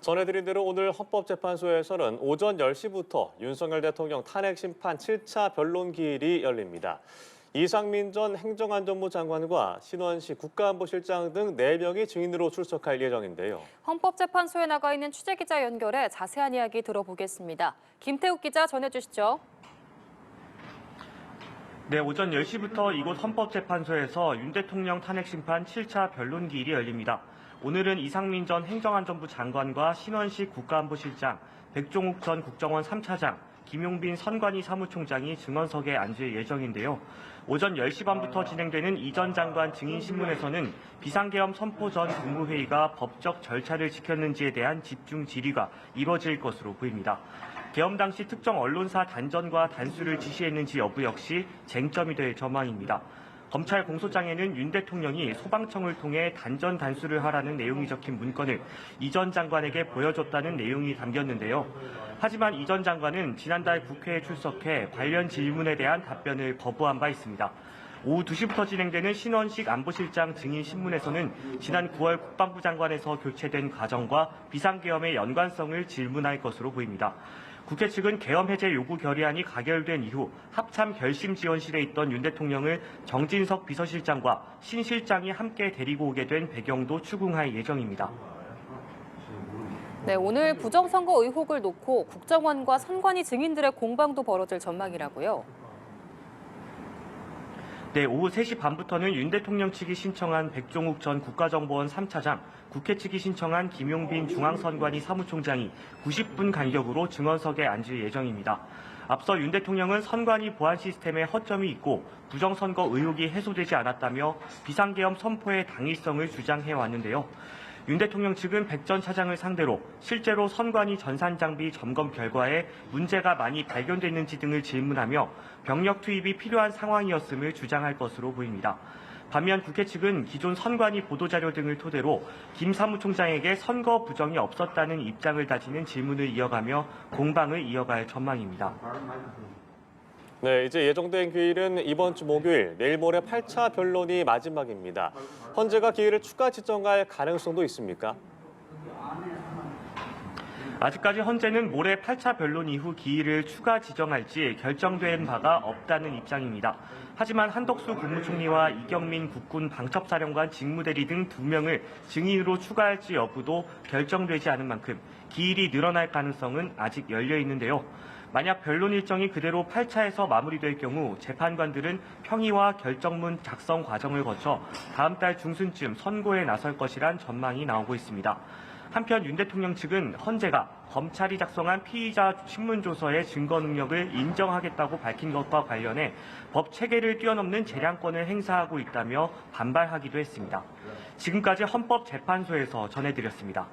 전해드린 대로 오늘 헌법재판소에서는 오전 10시부터 윤석열 대통령 탄핵 심판 7차 변론 기일이 열립니다. 이상민 전 행정안전부 장관과 신원식 국가안보실장 등 4명이 증인으로 출석할 예정인데요. 헌법재판소에 나가 있는 취재기자 연결해 자세한 이야기 들어보겠습니다. 김태욱 기자 전해주시죠. 네, 오전 10시부터 이곳 헌법재판소에서 윤 대통령 탄핵 심판 7차 변론 기일이 열립니다. 오늘은 이상민 전 행정안전부 장관과 신원식 국가안보실장, 백종욱 전 국정원 3차장, 김용빈 선관위 사무총장이 증언석에 앉을 예정인데요. 오전 10시 반부터 진행되는 이 전 장관 증인 신문에서는 비상계엄 선포 전 국무회의가 법적 절차를 지켰는지에 대한 집중 질의가 이뤄질 것으로 보입니다. 계엄 당시 특정 언론사 단전과 단수를 지시했는지 여부 역시 쟁점이 될 전망입니다. 검찰 공소장에는 윤 대통령이 소방청을 통해 단전 단수를 하라는 내용이 적힌 문건을 이 전 장관에게 보여줬다는 내용이 담겼는데요. 하지만 이 전 장관은 지난달 국회에 출석해 관련 질문에 대한 답변을 거부한 바 있습니다. 오후 2시부터 진행되는 신원식 안보실장 증인 신문에서는 지난 9월 국방부 장관에서 교체된 과정과 비상계엄의 연관성을 질문할 것으로 보입니다. 국회 측은 계엄 해제 요구 결의안이 가결된 이후 합참 결심 지원실에 있던 윤 대통령을 정진석 비서실장과 신 실장이 함께 데리고 오게 된 배경도 추궁할 예정입니다. 네, 오늘 부정선거 의혹을 놓고 국정원과 선관위 증인들의 공방도 벌어질 전망이라고요. 네, 오후 3시 반부터는 윤 대통령 측이 신청한 백종욱 전 국가정보원 3차장, 국회 측이 신청한 김용빈 중앙선관위 사무총장이 90분 간격으로 증언석에 앉을 예정입니다. 앞서 윤 대통령은 선관위 보안 시스템에 허점이 있고 부정선거 의혹이 해소되지 않았다며 비상계엄 선포의 당위성을 주장해왔는데요. 윤 대통령 측은 백 전 차장을 상대로 실제로 선관위 전산장비 점검 결과에 문제가 많이 발견됐는지 등을 질문하며 병력 투입이 필요한 상황이었음을 주장할 것으로 보입니다. 반면 국회 측은 기존 선관위 보도자료 등을 토대로 김 사무총장에게 선거 부정이 없었다는 입장을 다지는 질문을 이어가며 공방을 이어갈 전망입니다. 네, 이제 예정된 기일은 이번 주 목요일, 내일 모레 8차 변론이 마지막입니다. 헌재가 기일을 추가 지정할 가능성도 있습니까? 아직까지 헌재는 모레 8차 변론 이후 기일을 추가 지정할지 결정된 바가 없다는 입장입니다. 하지만 한덕수 국무총리와 이경민 국군 방첩사령관 직무대리 등 2명을 증인으로 추가할지 여부도 결정되지 않은 만큼 기일이 늘어날 가능성은 아직 열려 있는데요. 만약 변론 일정이 그대로 8차에서 마무리될 경우 재판관들은 평의와 결정문 작성 과정을 거쳐 다음 달 중순쯤 선고에 나설 것이란 전망이 나오고 있습니다. 한편 윤 대통령 측은 헌재가 검찰이 작성한 피의자 신문조서의 증거 능력을 인정하겠다고 밝힌 것과 관련해 법 체계를 뛰어넘는 재량권을 행사하고 있다며 반발하기도 했습니다. 지금까지 헌법재판소에서 전해드렸습니다.